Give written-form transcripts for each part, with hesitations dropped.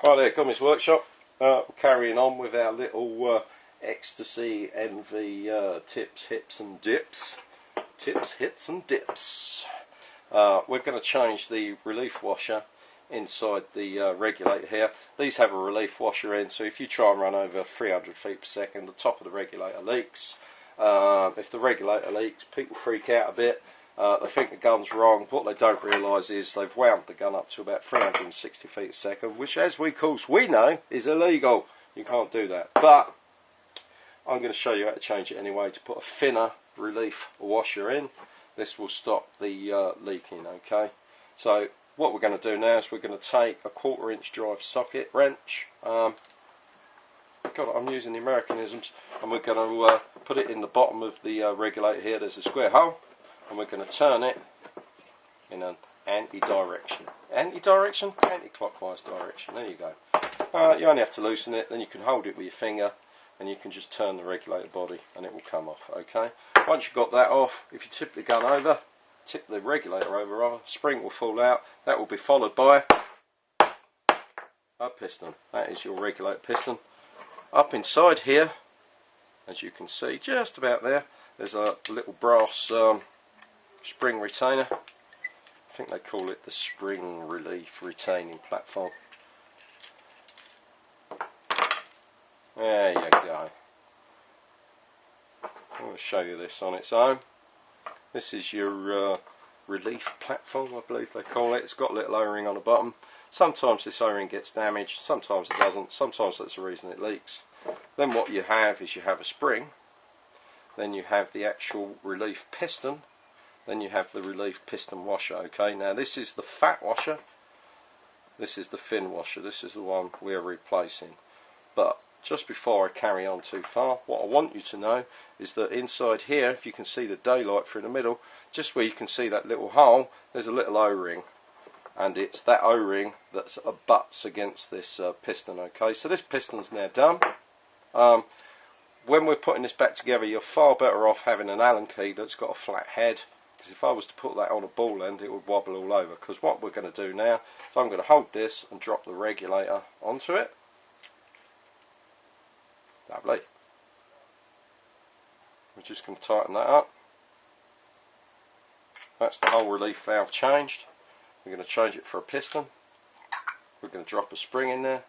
Right there, Gommies Workshop. Carrying on with our little ecstasy envy tips, hits and dips. Tips, hits and dips. We're going to change the relief washer inside the regulator here. These have a relief washer in, so if you try and run over 300 feet per second, the top of the regulator leaks. If the regulator leaks, people freak out a bit. They think the gun's wrong. What they don't realise is they've wound the gun up to about 360 feet a second, which, as we know, is illegal. You can't do that. But I'm going to show you how to change it anyway, to put a thinner relief washer in. This will stop the leaking, okay? So what we're going to do now is we're going to take a 1/4 inch drive socket wrench. God, I'm using the Americanisms. And we're going to put it in the bottom of the regulator here. There's a square hole. And we're going to turn it in an anti-direction. Anti-direction? Anti-clockwise direction. There you go. You only have to loosen it, then you can hold it with your finger and you can just turn the regulator body and it will come off, okay? Once you've got that off, if you tip the gun over, tip the regulator over rather, spring will fall out. That will be followed by a piston. That is your regulator piston. Up inside here, as you can see, just about there, there's a little brass spring retainer. I think they call it the spring relief retaining platform. There you go. I'm going to show you this on its own. This is your relief platform, I believe they call it. It's got a little O-ring on the bottom. Sometimes this O-ring gets damaged, sometimes it doesn't, sometimes that's the reason it leaks. Then what you have is you have a spring, then you have the actual relief piston, then you have the relief piston washer, okay? Now this is the fat washer, this is the thin washer, this is the one we're replacing. But just before I carry on too far, what I want you to know is that inside here, if you can see the daylight through the middle, just where you can see that little hole, there's a little O-ring. And it's that O-ring that butts against this piston, okay? So this piston's now done. When we're putting this back together, you're far better off having an Allen key that's got a flat head. Because if I was to put that on a ball end, it would wobble all over. Because what we're going to do now is I'm going to hold this and drop the regulator onto it. Lovely. We're just going to tighten that up. That's the whole relief valve changed. We're going to change it for a piston. We're going to drop a spring in there.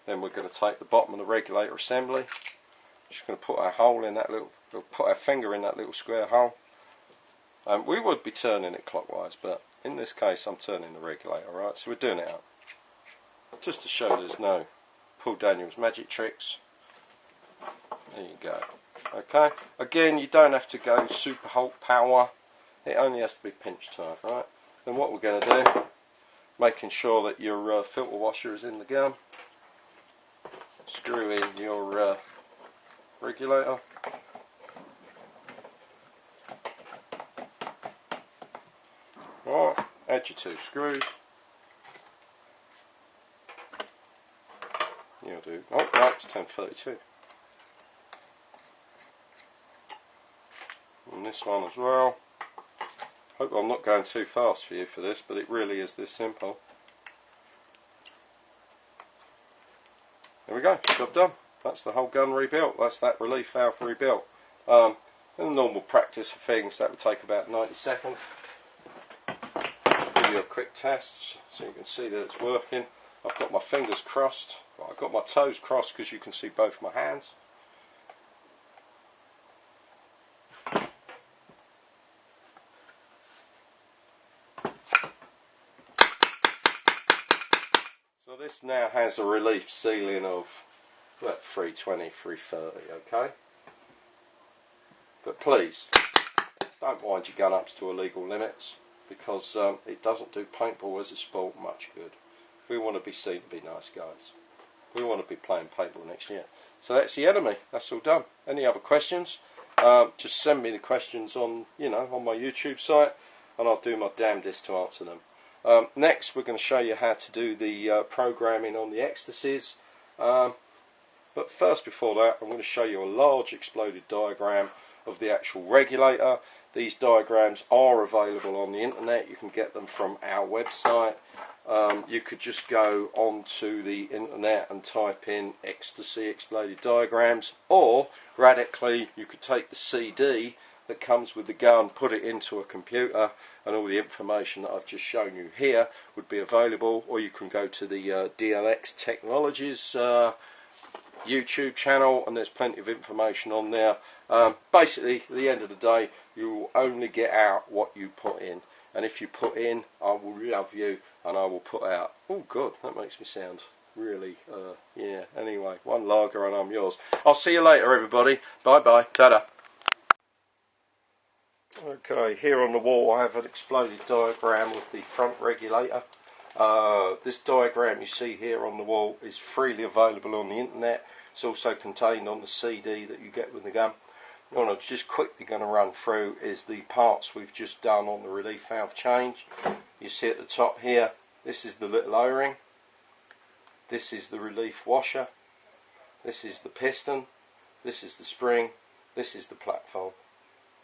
Then we're going to take the bottom of the regulator assembly. Just going to put our hole in that little, put our finger in that little square hole. We would be turning it clockwise, but in this case I'm turning the regulator, right? So we're doing it up. Just to show there's no Paul Daniels magic tricks. There you go. Okay, again, you don't have to go super Hulk power. It only has to be pinch tight, right? Then what we're going to do, making sure that your filter washer is in the gun, screw in your regulator. Right, add your 2 screws. You'll do. Oh no, it's 1032. And this one as well. Hope I'm not going too fast for you for this, but it really is this simple. There we go, job done. That's the whole gun rebuilt. That's that relief valve rebuilt. In normal practice for things, that would take about 90 seconds. Just give you a quick test so you can see that it's working. I've got my fingers crossed. Well, I've got my toes crossed because you can see both my hands. So this now has a relief ceiling of 320, 330, okay? But please, don't wind your gun up to illegal limits, because it doesn't do paintball as a sport much good. We want to be seen to be nice guys. We want to be playing paintball next year. So that's the eNMEy. That's all done. Any other questions? Just send me the questions on, on my YouTube site, and I'll do my damnedest to answer them. Next, we're going to show you how to do the programming on the ecstasies. But first, before that, I'm going to show you a large exploded diagram of the actual regulator. These diagrams are available on the internet. You can get them from our website. you could just go onto the internet and type in ecstasy exploded diagrams, or radically you could take the CD that comes with the gun, put it into a computer, and all the information that I've just shown you here would be available. Or you can go to the DLX Technologies YouTube channel, and there's plenty of information on there. Basically, at the end of the day, you will only get out what you put in, and if you put in, I will love you, and I will put out. Oh good, that makes me sound really yeah. Anyway, one lager and I'm yours. I'll see you later, everybody. Bye bye. Ta-da. Okay, here on the wall I have an exploded diagram with the front regulator. This diagram you see here on the wall is freely available on the internet. It's also contained on the CD that you get with the gun. What I'm just quickly going to run through is the parts we've just done on the relief valve change. You see at the top here, this is the little O-ring, this is the relief washer, this is the piston, this is the spring, this is the platform.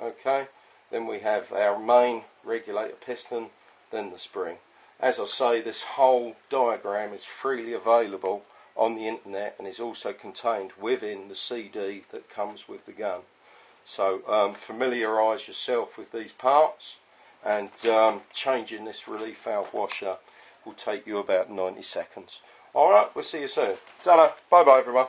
Okay, then we have our main regulator piston, then the spring. As I say, this whole diagram is freely available on the internet and is also contained within the CD that comes with the gun. So familiarise yourself with these parts, and changing this relief valve washer will take you about 90 seconds. Alright, we'll see you soon. Ta-da, bye bye everyone.